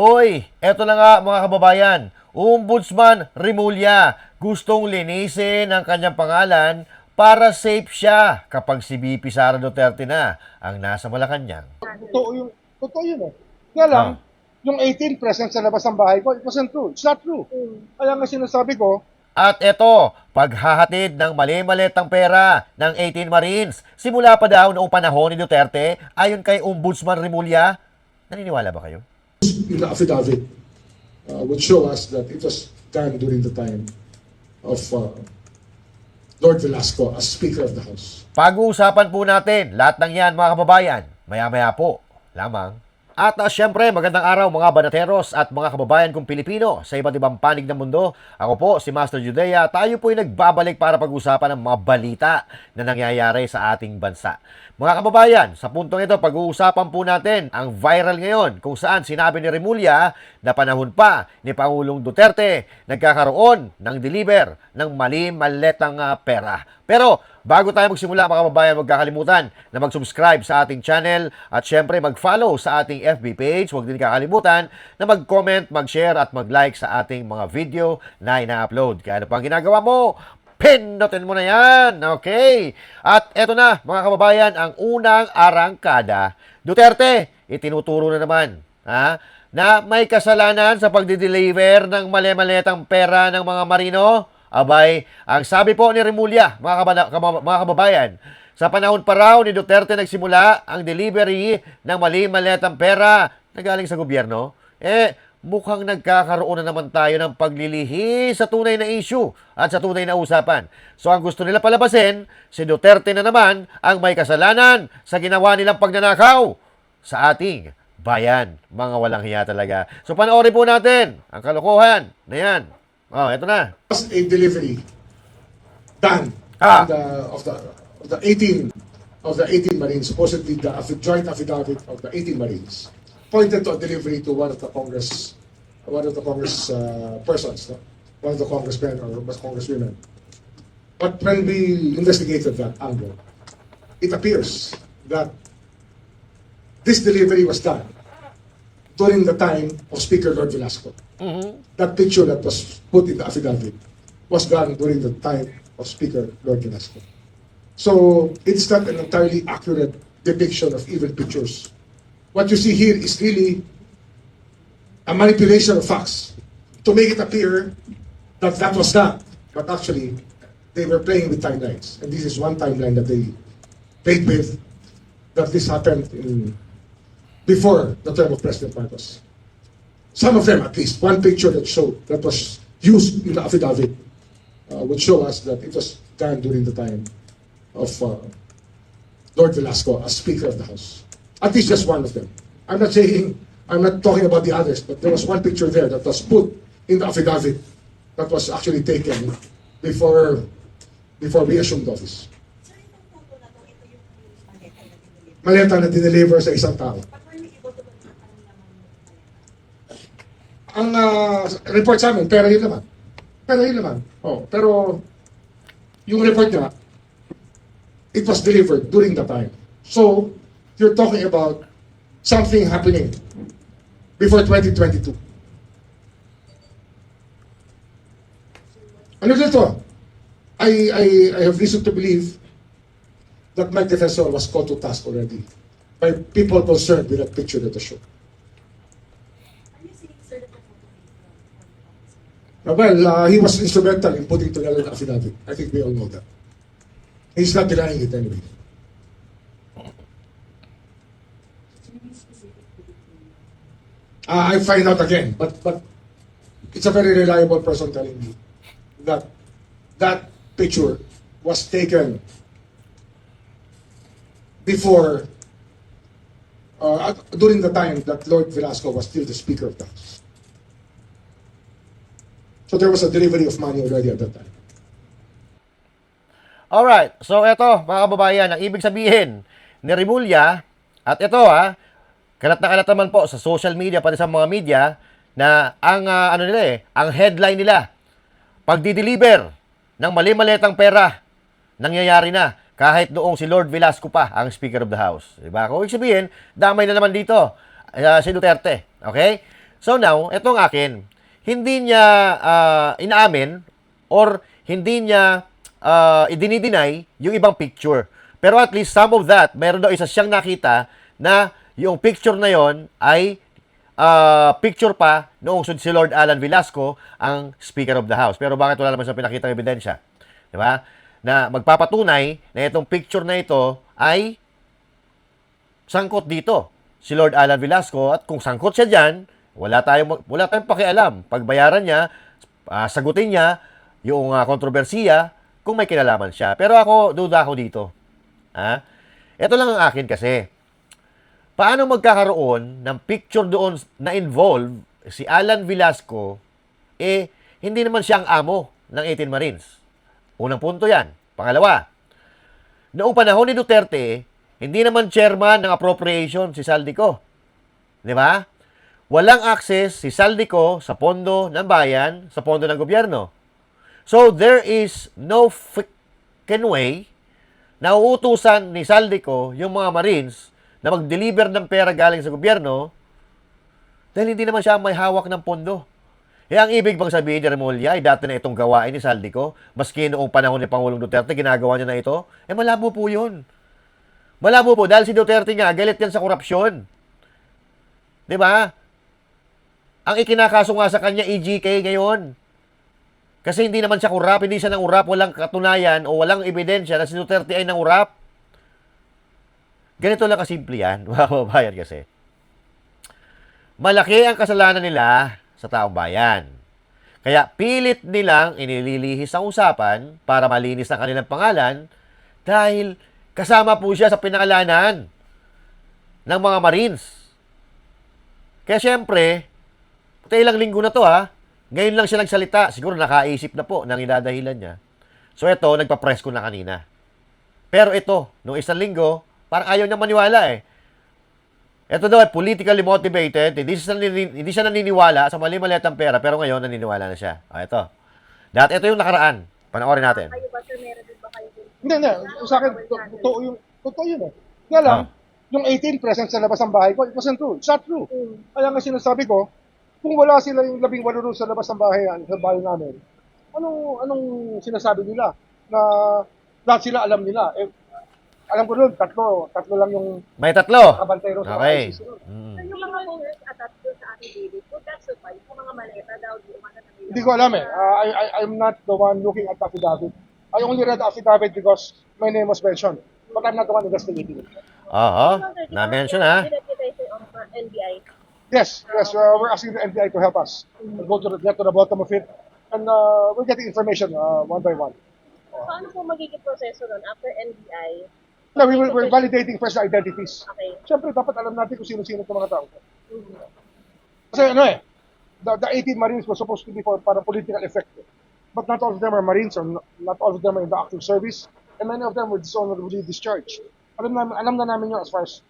Oy, eto na nga mga kababayan. Ombudsman Rimulya gustong linisin ang kanyang pangalan para safe siya kapag si VP Sara Duterte na ang nasa Malacanang. Totoo yun eh. Kaya lang, Ah. yung 18 present sa labas ng bahay ko, it wasn't true. It's not true. Kaya nga sinasabi ko, At eto, paghahatid ng mali-malitang pera ng 18 Marines simula pa daw noong panahon ni Duterte ayon kay Ombudsman Rimulya. Naniniwala ba kayo? In the affidavit would show us that it was done during the time of Lord Velasco as Speaker of the House. Pag-uusapan po natin lahat ng yan mga kababayan. Maya-maya po lamang. At syempre, magandang araw mga banateros at mga kababayan kong Pilipino sa iba't ibang panig ng mundo. Ako po si Master Judea. Tayo po ay nagbabalik para pag-usapan ng mga balita na nangyayari sa ating bansa. Mga kababayan, sa puntong ito, pag-uusapan po natin ang viral ngayon kung saan sinabi ni Rimulya na panahon pa ni Pangulong Duterte nagkakaroon ng deliver ng mali-maletang pera. Pero bago tayo magsimula mga kababayan, huwag kakalimutan na mag-subscribe sa ating channel at syempre mag-follow sa ating FB page. Huwag din kakalimutan na mag-comment, mag-share at mag-like sa ating mga video na ina-upload. Kaya ano pang ginagawa mo? Pindutin mo na yan! Okay? At eto na mga kababayan, ang unang arangkada. Duterte, itinuturo na naman na may kasalanan sa pagdi-deliver ng mali-maletang pera ng mga marino. Abay, ang sabi po ni Rimulya, mga kababayan, sa panahon pa raw ni Duterte nagsimula ang delivery ng mali-maletang pera na galing sa gobyerno, mukhang nagkakaroon na naman tayo ng paglilihi sa tunay na issue at sa tunay na usapan. So ang gusto nila palabasin, si Duterte na naman ang may kasalanan sa ginawa nilang pagnanakaw sa ating bayan. Mga walang hiya talaga. So panoorin po natin ang kalokohan na yan. Oh, eto na. Was a delivery done of the 18 Marines, supposedly the joint affidavit of the 18 Marines pointed to a delivery to one of the Congress persons, no? One of the congressmen or congresswomen. But when we investigated that angle, it appears that this delivery was done during the time of Speaker Lord Velasco. That picture that was put in the affidavit was done during the time of Speaker Lord Velasco. So it's not an entirely accurate depiction of even pictures. What you see here is really a manipulation of facts to make it appear that that was done. But actually, they were playing with timelines. And this is one timeline that they played with, that this happened before the term of President Marcos. Some of them, at least, one picture that was used in the affidavit would show us that it was done during the time of Lord Velasco as Speaker of the House. At least just one of them. I'm not talking about the others, but there was one picture there that was put in the affidavit that was actually taken before we assumed office. Maleta na dineliver sa isang tao. Ang report sa amin, pera yun naman. Oh, pero yung report niya, it was delivered during the time. So, you're talking about something happening before 2022. Ano dito? I have reason to believe that Mike Defensor was called to task already by people concerned with that picture that was shown. Well, he was instrumental in putting together the affidavit. I think we all know that. He's not denying it anyway. I find out again, but it's a very reliable person telling me that that picture was taken before, during the time that Lord Velasco was still the Speaker of the House. So there was a delivery of money already at that time. Alright, so eto mga kababayan, ang ibig sabihin ni Rimulya, at ito kalat na kalat naman po sa social media, pati sa mga media, na ang ang headline nila, pagdi-deliver ng mali-maletang pera, nangyayari na kahit noong si Lord Velasco pa ang Speaker of the House. Diba? Kung ibig sabihin, damay na naman dito si Duterte. Okay? So now, etong akin, hindi niya inaamin or hindi niya idinideny yung ibang picture. Pero at least some of that, meron daw isa siyang nakita na yung picture na yon ay picture pa noong si Lord Alan Velasco ang Speaker of the House. Pero bakit wala naman siyang pinakitang ebidensya? Di ba? Na magpapatunay na itong picture na ito ay sangkot dito si Lord Alan Velasco, at kung sangkot siya diyan, wala tayong pakialam. Pagbayaran niya, sagutin niya yung kontrobersiya kung may kinalaman siya. Pero ako, duda ako dito. Ito lang ang akin kasi. Paano magkakaroon ng picture doon na involve si Alan Velasco, hindi naman siya ang amo ng 18 Marines. Unang punto yan. Pangalawa, noong panahon ni Duterte, hindi naman chairman ng appropriation si Saldico. Di ba? Walang access si Saldico sa pondo ng bayan, sa pondo ng gobyerno. So, there is no freaking way na uutusan ni Saldico yung mga Marines na mag-deliver ng pera galing sa gobyerno dahil hindi naman siya may hawak ng pondo. Ang ibig bang sabihin ni Remulla ay dati na itong gawain ni Saldico, maski noong panahon ni Pangulong Duterte, ginagawa niya na ito? Malabo po yun. Malabo po dahil si Duterte nga, galit yan sa korupsyon. Di ba? Ang ikinakaso nga sa kanya, EGK ngayon. Kasi hindi naman siya kurap, hindi siya nangurap, walang katunayan o walang ebidensya na si Duterte ay nangurap. Ganito lang kasimple yan, mga kababayan kasi. Malaki ang kasalanan nila sa taong bayan. Kaya pilit nilang inililihis ang usapan para malinis ang kanilang pangalan dahil kasama po siya sa pinangalanan ng mga Marines. Kaya syempre, ilang linggo na to ngayon lang siya nagsalita. Siguro nakaisip na po ng idadahilan niya. So ito, nagpa-press ko na kanina. Pero ito, nung isang linggo, parang ayaw niya maniwala Ito daw ay politically motivated. Hindi siya naniniwala sa mali-maliit ang pera, pero ngayon naniniwala na siya. Ito. Dahil ito yung nakaraan. Panoorin natin. Kayo ba, sir, meron din ba kayo din? Hindi. Sa akin, totoo yun Kaya lang, yung 18 present sa labas ng bahay ko, it wasn't true. It's not true. Kaya nga sinasabi ko, kung wala sila yung 18 doon sa labas ng bahay namin, anong sinasabi nila? Na lahat sila alam nila. Alam ko doon, tatlo lang yung May tatlo. kabantero sa Okay. ICC. So, yung mga owners attached doon sa affidavit, would that suffice? Yung mga maleta daw, di umana na nila. Hindi ko alam I'm not the one looking at the affidavit. I only read the affidavit because my name was mentioned. But I'm not the one investigating it. Na-mention Reputation of NBI. Yes, we're asking the NBI to help us and get to the bottom of it. And we're getting information one by one. So, ano po magiging proseso nun after NBI? No, we're validating first the identities. Okay. Siyempre, dapat alam natin kung sino-sino itong mga tao. Kasi the 18 Marines were supposed to be para political effect. But not all of them are Marines, or not all of them are in the active service, and many of them were dishonorably discharged. Alam na namin yun as far as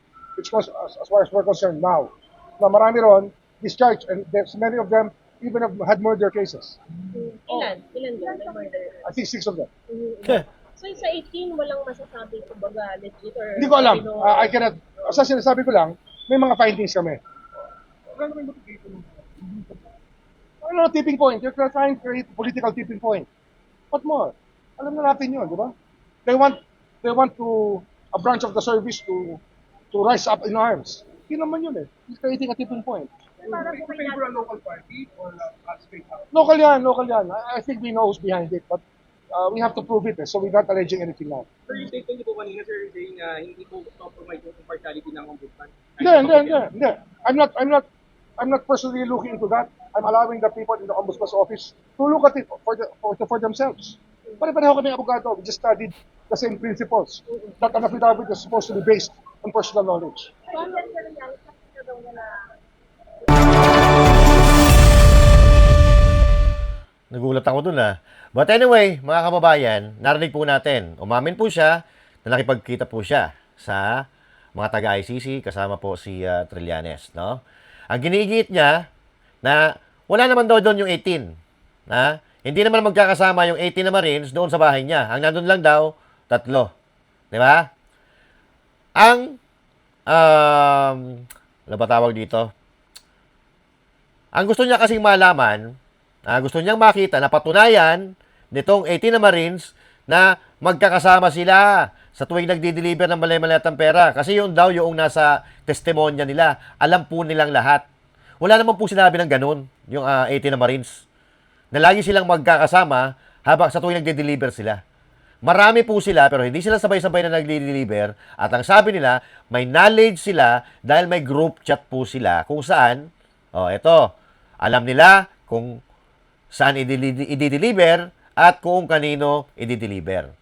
we're concerned now. Na marami ron, discharged, and many of them even have had murder cases. Ilan doon? May murder. I think 6 of them. So, sa 18, walang masasabi kumbaga legit or... Hindi ko alam. I cannot, sa sinasabi ko lang, may mga findings kami. Ano, tipping point. You're trying to create a political tipping point. What more? Alam na natin yun, di ba? They want to, a branch of the service to rise up in arms. Hindi naman yun It's creating a tipping point. Para local party or state? Local yan. I think we know who's behind it, but we have to prove it so we're not alleging anything now. Sir, yung statement niyo po kanina, sir, saying na hindi po compromise yung impartiality ng ombudsman. Hindi. I'm not personally looking into that. I'm allowing the people in the ombudsman's office to look at it for themselves. Pare-pareho kami abogado. We just studied the same principles. That an affidavit is supposed to be based on personal knowledge. So, ano yan, sir, nakita daw na Nagulat ako dun But anyway, mga kababayan, narinig po natin. Umamin po siya na nakipagkita po siya sa mga taga-ICC kasama po si Trillanes, no? Ang ginigit niya na wala naman daw doon yung 18. Hindi naman magkakasama yung 18 na Marines doon sa bahay niya. Ang nandun lang daw, 3. Di ba? Ang ano ba tawag dito? Ang gusto niya kasing malaman, gusto niyang makita na patunayan nitong 18 na Marines na magkakasama sila sa tuwing nagdi-deliver ng mali-maliatang pera. Kasi yun daw yung nasa testimonya nila. Alam po nilang lahat. Wala naman po sinabi ng ganun, yung 18 na Marines. Na lagi silang magkakasama habang sa tuwing nagdi-deliver sila. Marami po sila pero hindi sila sabay-sabay na nagdi-deliver. At ang sabi nila, may knowledge sila dahil may group chat po sila kung saan, eto, alam nila kung saan i-deliver at kung kanino i-deliver.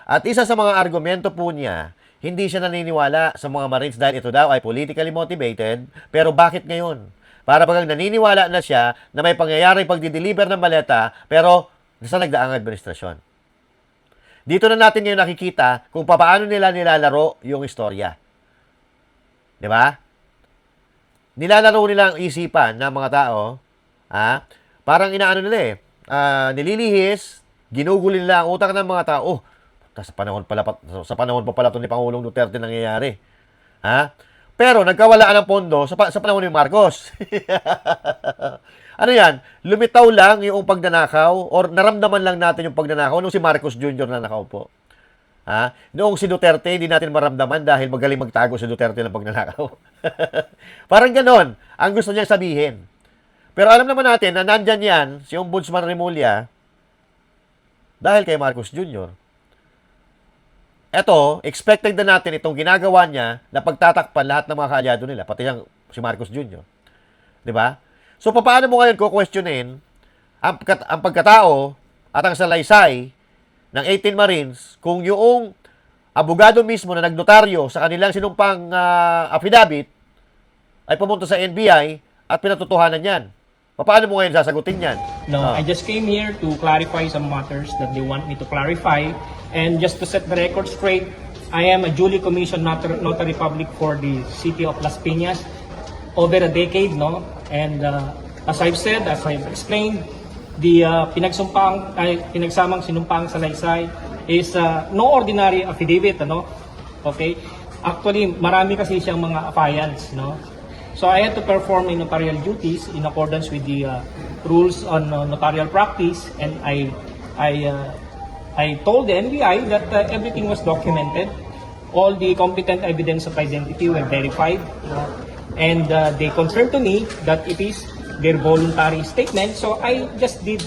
At isa sa mga argumento po niya, hindi siya naniniwala sa mga Marines dahil ito daw ay politically motivated. Pero bakit ngayon? Para bagang naniniwala na siya na may pangyayaring pagdi-deliver ng maleta pero nasa nagdaang administrasyon. Dito na natin ngayon nakikita kung paano nila nilalaro yung istorya. Di ba? Nilalaro nila ang isipan ng mga tao. Parang inaano nila nililihis, ginuguli nila ang utak ng mga tao. Sa panahon pa pala ito ni Pangulong Duterte nangyayari. Pero nagkawalaan ng pondo sa panahon ni Marcos. Ano yan? Lumitaw lang yung pagnanakaw or naramdaman lang natin yung pagnanakaw nung si Marcos Jr. na nakaupo. Noong si Duterte, hindi natin maramdaman dahil magaling magtago si Duterte ng pagnanakaw. Parang ganon ang gusto niyang sabihin. Pero alam naman natin na nandyan yan, si Ombudsman Remulla, dahil kay Marcos Jr. Eto, expected na natin itong ginagawa niya na pagtatakpan lahat ng mga kaalyado nila, pati yung si Marcos Jr. Diba? So, paano mo ngayon questionin ang pagkatao at ang salaysay ng 18 Marines kung yung abogado mismo na nagnotaryo sa kanilang sinumpang affidavit ay pumunta sa NBI at pinatutuhanan yan? Paano mo ngayon sasagutin yan? No, I just came here to clarify some matters that they want me to clarify. And just to set the record straight, I am a duly commissioned notary public for the city of Las Piñas over a decade, no? And as I've said, as I've explained, the pinagsamang sinumpang salaysay is no ordinary affidavit, ano? Okay? Actually, marami kasi siyang mga affiance, no? So I had to perform my notarial duties in accordance with the rules on notarial practice, and I told the NBI that everything was documented. All the competent evidence of identity were verified, and they confirmed to me that it is their voluntary statement. So I just did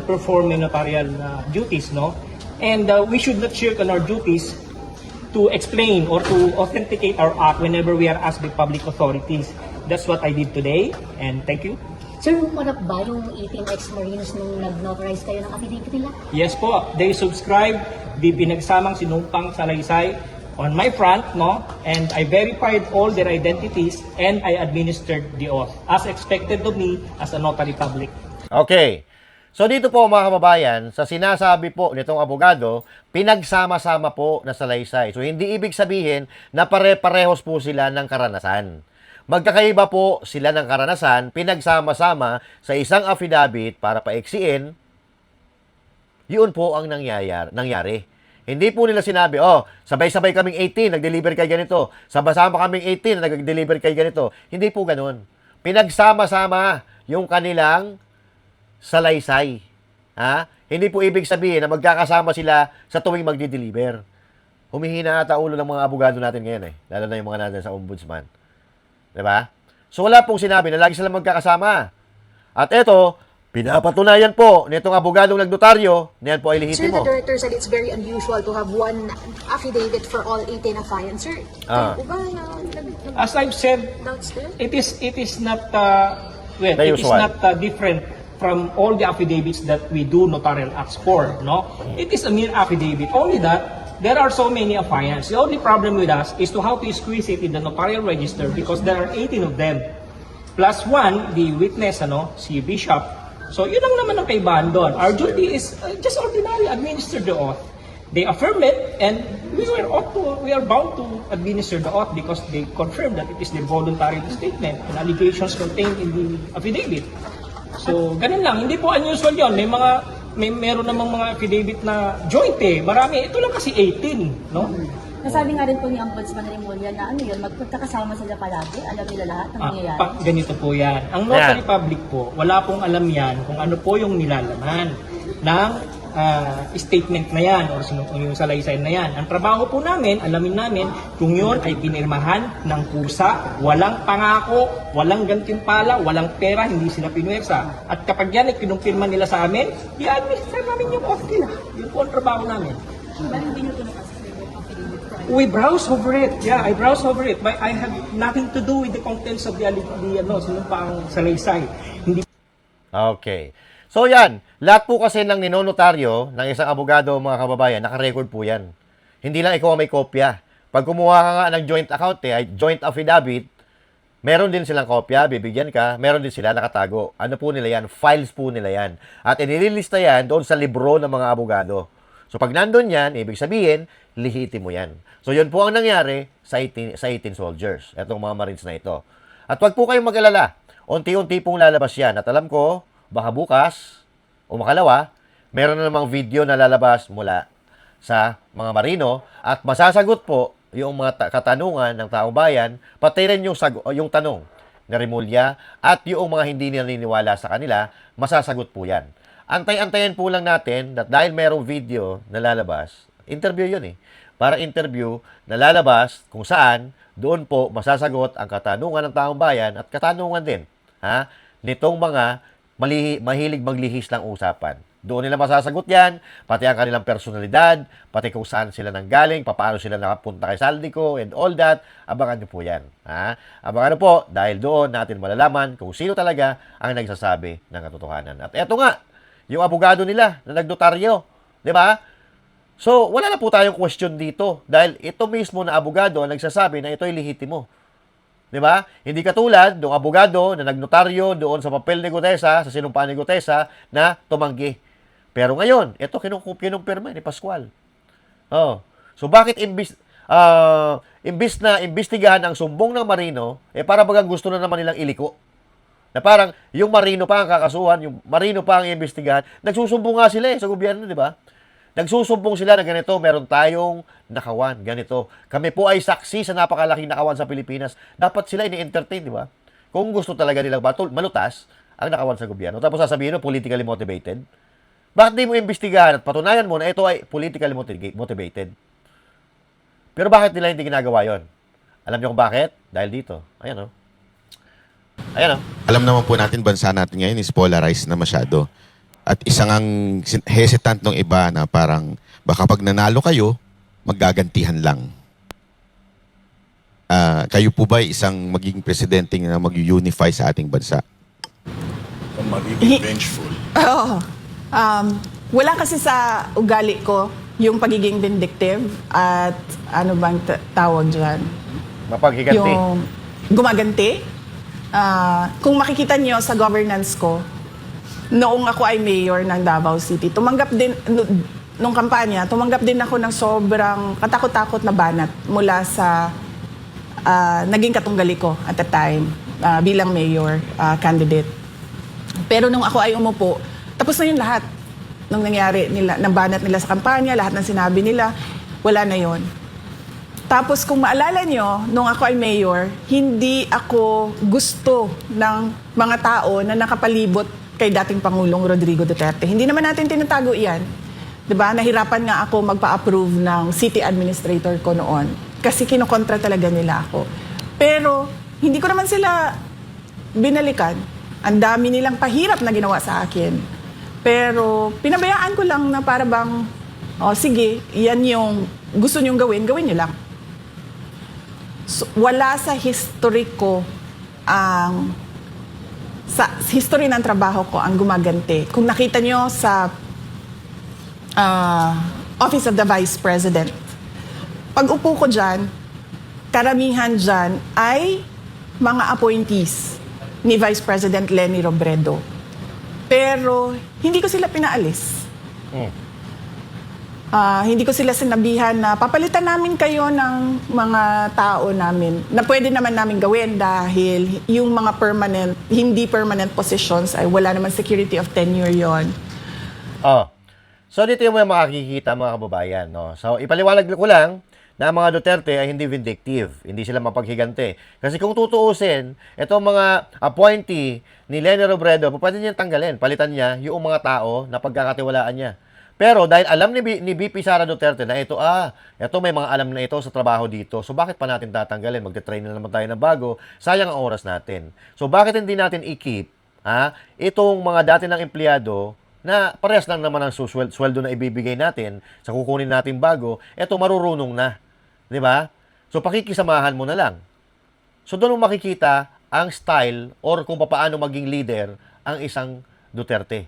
perform my notarial duties, no, and we should not shirk on our duties to explain or to authenticate our act whenever we are asked by public authorities. That's what I did today, and thank you. Sir, humarap ba yung 18 ex-Marines nung nag-notarize kayo ng affidavit nila? Yes po, they subscribed the pinagsamang sinumpang salaysay on my front, no? And I verified all their identities and I administered the oath as expected of me as a notary public. Okay. So dito po mga kababayan, sa sinasabi po nitong abogado, pinagsama-sama po na salaysay. So hindi ibig sabihin na pare-parehos po sila ng karanasan. Magkakaiba po sila ng karanasan, pinagsama-sama sa isang affidavit para paiksiin, yun po ang nangyari. Hindi po nila sinabi, sabay-sabay kaming 18, nag-deliver kay ganito. Sabay-sama kaming 18, nag-deliver kay ganito. Hindi po ganun. Pinagsama-sama yung kanilang salaysay. Hindi po ibig sabihin na magkakasama sila sa tuwing magdi-deliver. Humihina ata ulo ng mga abogado natin ngayon lalo na yung mga nandun sa ombudsman. Diba? So wala pong sinabi na lagi sila magkakasama. At eto, pinapatunayan po nitong abogadong nagnotaryo na yan po ay Sir, lehitimo. the director said it's very unusual to have one affidavit for all 18 affiants. Sir, kayo po ba As I've said, doubts there? it is not The it is usual. not different from all the affidavits that we do notarial acts for, no? It is a mere affidavit. Only that there are so many affiants. The only problem with us is to how to squeeze it in the notarial register because there are 18 of them. Plus one, the witness, si Bishop. So yun lang naman ang kaibahan doon. Our duty is just ordinary, administer the oath. They affirm it, and we are bound to administer the oath because they confirm that it is their voluntary statement and allegations contained in the affidavit. So, ganun lang. Hindi po unusual yun. Meron namang mga affidavit na joint Marami. Ito lang kasi 18, no? Nasabi nga rin po ni Ombudsman Remulla na ano yun, magkakasama sila palagi, alam nila lahat ng nangyayari. Ganito po yan. Ang Notary Public po, wala pong alam yan kung ano po yung nilalaman ng statement na yan o yung salaysay na yan. Ang trabaho po namin, alamin namin kung yun ay pinirmahan ng kusa, walang pangako, walang gantimpala, walang pera, hindi sila pinuwersa. At kapag yan ay kinumpirma nila sa amin, i-administer namin yung off nila. Yun po ang trabaho namin. Bali, hindi nyo po nakasasay yung affidavit for We browse over it. Yeah, I browse over it. But I have nothing to do with the contents of the sinumpaang salaysay. Hindi. Okay. So yan, lahat po kasi ng ninonotaryo ng isang abogado, mga kababayan, naka-record po yan. Hindi lang ikaw ang may kopya. Pag kumuha ka nga ng joint account, joint affidavit, meron din silang kopya, bibigyan ka, meron din sila nakatago. Ano po nila yan? Files po nila yan. At inililista yan doon sa libro ng mga abogado. So pag nandun yan, ibig sabihin, lihiti mo yan. So yun po ang nangyari sa 18 soldiers, itong mga Marines na ito. At wag po kayong mag-alala, unti-unti pong lalabas yan. At alam ko, baka bukas o makalawa, meron na namang video na lalabas mula sa mga Marino at masasagot po yung mga katanungan ng taong bayan, pati rin yung tanong ni Remulla at yung mga hindi naniniwala sa kanila, masasagot po yan. Antay-antayin po lang natin that dahil merong video na lalabas, interview yun para interview na lalabas kung saan doon po masasagot ang katanungan ng taong bayan at katanungan din nitong mga mahilig maglihis ng usapan. Doon nila masasagot yan, pati ang kanilang personalidad, pati kung saan sila nanggaling, paano sila nakapunta kay Saldico, and all that. Abangan nyo po yan. Abangan nyo po, dahil doon natin malalaman kung sino talaga ang nagsasabi ng katotohanan. At eto nga, yung abogado nila na nagnotaryo. Di ba? So, wala na po tayong question dito dahil ito mismo na abogado ang nagsasabi na ito ay lehitimo. Di ba? Hindi katulad ng abogado na nagnotaryo doon sa papel ni Gutesa, sa sinumpaan ni Gutesa, na tumanggi. Pero ngayon, ito kinumpirma ni Pascual. So bakit imbis na imbestigahan ang sumbong ng Marino, para bagang gusto na naman nilang iliko? Na parang yung Marino pa ang kakasuhan, yung Marino pa ang imbestigahan, nagsusumbong nga sila sa gobyerno, di ba? Nagsusumbong sila na ganito, meron tayong nakawan, ganito. Kami po ay saksi sa napakalaking nakawan sa Pilipinas. Dapat sila ini-entertain, di ba? Kung gusto talaga nilang malutas ang nakawan sa gobyerno. Tapos sasabihin mo, politically motivated. Bakit di mo imbestigahan at patunayan mo na ito ay politically motivated? Pero bakit nila hindi ginagawa yon? Alam niyo kung bakit? Dahil dito. Ayan, Ayan, Alam naman po natin, bansa natin ngayon is polarized na masyado. At isang ang hesitant ng iba na parang baka pag nanalo kayo, maggagantihan lang. Kayo po ba isang magiging presidente na mag-unify sa ating bansa? Magiging vengeful. Oo. Wala kasi sa ugali ko yung pagiging vindictive at ano bang tawag dyan? mapaghiganti. Yung gumaganti. Kung makikita nyo sa governance ko, noong ako ay mayor ng Davao City, tumanggap din, nung kampanya, tumanggap din ako ng sobrang katakot-takot na banat mula sa naging katunggali ko at the time bilang mayor candidate. Pero nung ako ay umupo, tapos na yun lahat. Nung nangyari nila, ng banat nila sa kampanya, lahat ng sinabi nila, wala na yon. Tapos kung maalala nyo, nung ako ay mayor, hindi ako gusto ng mga tao na nakapalibot kay dating Pangulong Rodrigo Duterte. Hindi naman natin tinatago iyan. Diba? Nahirapan nga ako magpa-approve ng city administrator ko noon kasi kinokontra talaga nila ako. Pero hindi ko naman sila binalikan. Ang dami nilang pahirap na ginawa sa akin. Pero pinabayaan ko lang na para bang, sige, yan yung gusto nyong gawin, gawin nyo lang. So, wala sa history ko sa history ng trabaho ko ang gumaganti. Kung nakita nyo sa Office of the Vice President, pag upo ko dyan, karamihan dyan ay mga appointees ni Vice President Leni Robredo. Pero hindi ko sila pinaalis. Hindi ko sila sinabihan na papalitan namin kayo ng mga tao namin na pwede naman namin gawin dahil yung mga permanent, hindi permanent positions ay wala naman security of tenure yon. So dito yung makikita mga kababayan. No? So ipaliwanag ko lang na ang mga Duterte ay hindi vindictive, hindi sila mapaghigante. Kasi kung tutuusin, itong mga appointee ni Leni Robredo, pwede niyang tanggalin, palitan niya yung mga tao na pagkakatiwalaan niya. Pero dahil alam ni VP Sara Duterte na ito may mga alam na ito sa trabaho dito. So bakit pa natin tatanggalin? Magte-train na naman tayo ng bago. Sayang ang oras natin. So bakit hindi natin i-keep itong mga dati ng empleyado na parehas lang naman ang sweldo na ibibigay natin sa kukunin natin bago, eto marurunong na. 'Di ba? So pakikisamahan mo na lang. So doon mo makikita ang style or kung paano maging leader ang isang Duterte.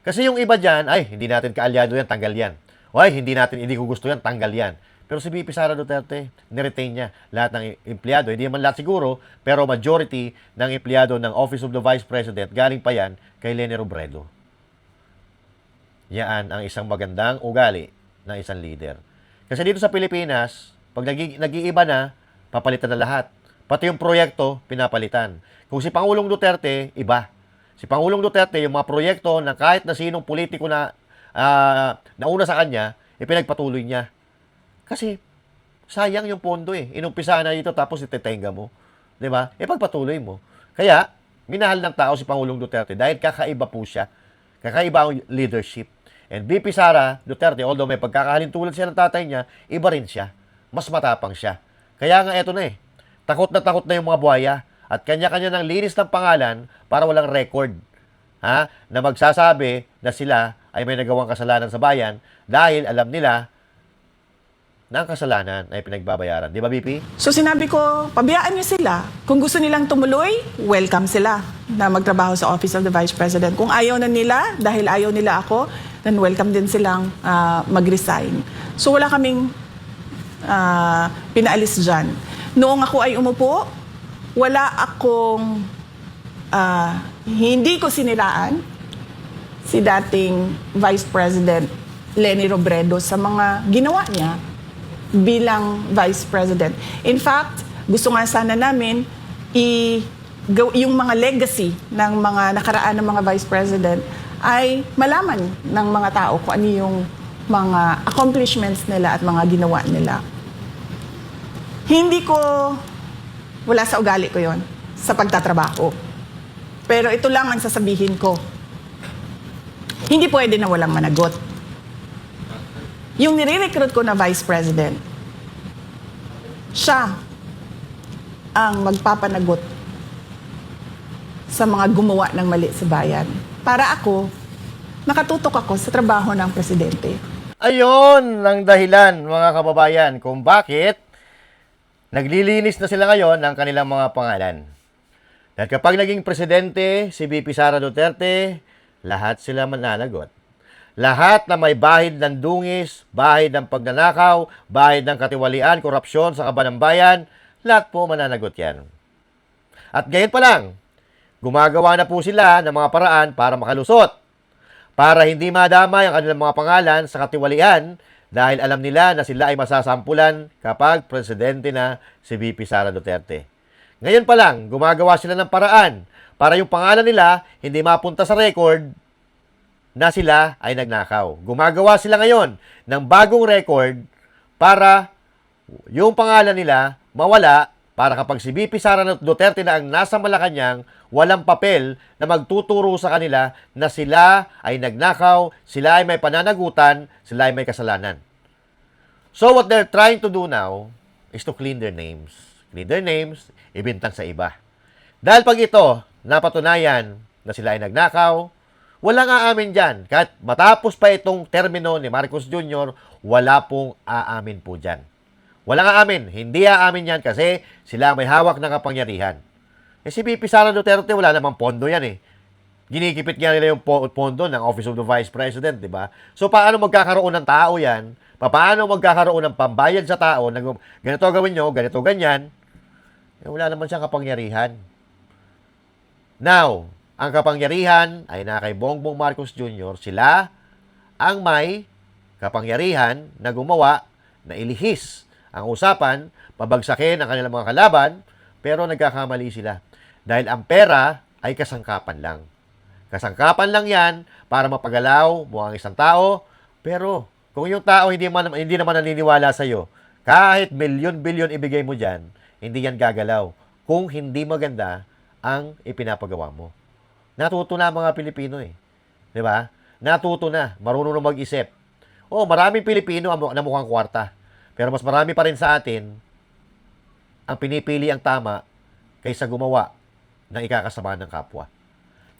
Kasi yung iba dyan, hindi natin kaalyado yan, tanggal yan. Hindi ko gusto yan, tanggal yan. Pero si VP Sara Duterte, niretain niya lahat ng empleyado. Hindi naman lahat siguro, pero majority ng empleyado ng Office of the Vice President, galing pa yan kay Leni Robredo. Yan ang isang magandang ugali ng isang leader. Kasi dito sa Pilipinas, pag nag-iiba na, papalitan na lahat. Pati yung proyekto, pinapalitan. Kung si Pangulong Duterte, iba. Si Pangulong Duterte, yung mga proyekto na kahit na sinong politiko na nauna sa kanya, pinagpatuloy niya. Kasi sayang yung pondo Inumpisahan na dito tapos itetenga mo. 'Di ba? Pagpatuloy mo. Kaya, minahal ng tao si Pangulong Duterte dahil kakaiba po siya. Kakaiba ang leadership. And VP Sara Duterte, although may pagkakahalintulad siya ng tatay niya, iba rin siya. Mas matapang siya. Kaya nga eto na takot na yung mga buhaya. At kanya-kanya ng linis ng pangalan para walang record. Na magsasabi na sila ay may nagawang kasalanan sa bayan dahil alam nila na ang kasalanan ay pinagbabayaran. Di ba, BP? So sinabi ko, pabayaan niyo sila. Kung gusto nilang tumuloy, welcome sila na magtrabaho sa Office of the Vice President. Kung ayaw na nila, dahil ayaw nila ako, then welcome din silang mag-resign. So wala kaming pinaalis dyan. Noong ako ay umupo, wala akong, hindi ko sinilaan si dating Vice President Leni Robredo sa mga ginawa niya bilang Vice President. In fact, gusto nga sana namin yung mga legacy ng mga nakaraan ng mga Vice President ay malaman ng mga tao kung ano yung mga accomplishments nila at mga ginawa nila. Wala sa ugali ko yon sa pagtatrabaho. Pero ito lang ang sasabihin ko. Hindi pwede na walang managot. Yung nire-recruit ko na Vice President, siya ang magpapanagot sa mga gumawa ng mali sa bayan. Para nakatutok ako sa trabaho ng Presidente. Ayun ang dahilan, mga kababayan, kung bakit naglilinis na sila ngayon ng kanilang mga pangalan. Dahil kapag naging presidente si VP Sara Duterte, lahat sila mananagot. Lahat na may bahid ng dungis, bahid ng pagnanakaw, bahid ng katiwalian, korupsyon sa kaban ng bayan, lahat po mananagot yan. At ngayon pa lang, gumagawa na po sila ng mga paraan para makalusot. Para hindi madamay ang kanilang mga pangalan sa katiwalian dahil alam nila na sila ay masasampulan kapag presidente na si VP Sara Duterte. Ngayon pa lang, gumagawa sila ng paraan para yung pangalan nila hindi mapunta sa record na sila ay nagnakaw. Gumagawa sila ngayon ng bagong record para yung pangalan nila mawala para kapag si VP Sara Duterte na ang nasa Malacanang, walang papel na magtuturo sa kanila na sila ay nagnakaw, sila ay may pananagutan, sila ay may kasalanan. So what they're trying to do now is to clean their names. Clean their names, ibintang sa iba. Dahil pag ito, napatunayan na sila ay nagnakaw, walang aamin dyan. Kahit matapos pa itong termino ni Marcos Jr., wala pong aamin po dyan. Walang aamin. Hindi aamin yan kasi sila may hawak ng kapangyarihan. Si VP Sara Duterte, wala namang pondo yan Ginikipit nga nila yung pondo ng Office of the Vice President, di ba? So, paano magkakaroon ng tao yan? Paano magkakaroon ng pambayad sa tao na ganito gawin nyo, ganito ganyan? Wala naman siyang kapangyarihan. Now, ang kapangyarihan ay na kay Bongbong Marcos Jr. Sila ang may kapangyarihan na gumawa, na ilihis ang usapan, pabagsakin ang kanilang mga kalaban, pero nagkakamali sila. Dahil ang pera ay kasangkapan lang. Kasangkapan lang yan para mapagalaw mo ang isang tao, pero kung yung tao hindi naman naniniwala sa iyo, Kahit milyon-bilyon ibigay mo dyan, hindi yan gagalaw kung hindi maganda ang ipinapagawa mo. Natuto na ang mga Pilipino eh. Di ba? Natuto na. Marunong na mag-isip. Maraming Pilipino na mukhang kwarta. Pero mas marami pa rin sa atin ang pinipili ang tama kaysa gumawa ng ikakasama ng kapwa.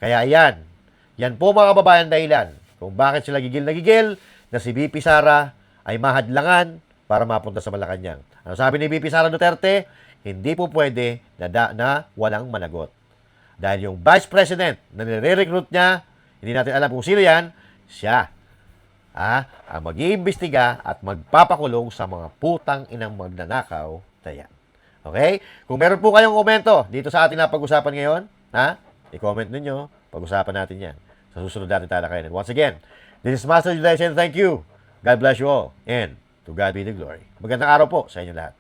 Kaya yan po mga kababayan dahilan kung bakit sila gigil na gigil na si VP Sara ay mahadlangan para mapunta sa Malacanang. Ano sabi ni VP Sara Duterte? Hindi po pwede na walang managot. Dahil yung Vice President na nire-recruit niya, hindi natin alam kung sino yan, siya ang mag-iimbestiga at magpapakulong sa mga putang inang magnanakaw na yan. Okay? Kung meron po kayong komento dito sa ating napag-usapan ngayon, i-comment ninyo, pag-usapan natin yan sa susunod natin talakayan. Once again, this is Master July saying thank you. God bless you all, and to God be the glory. Magandang araw po sa inyo lahat.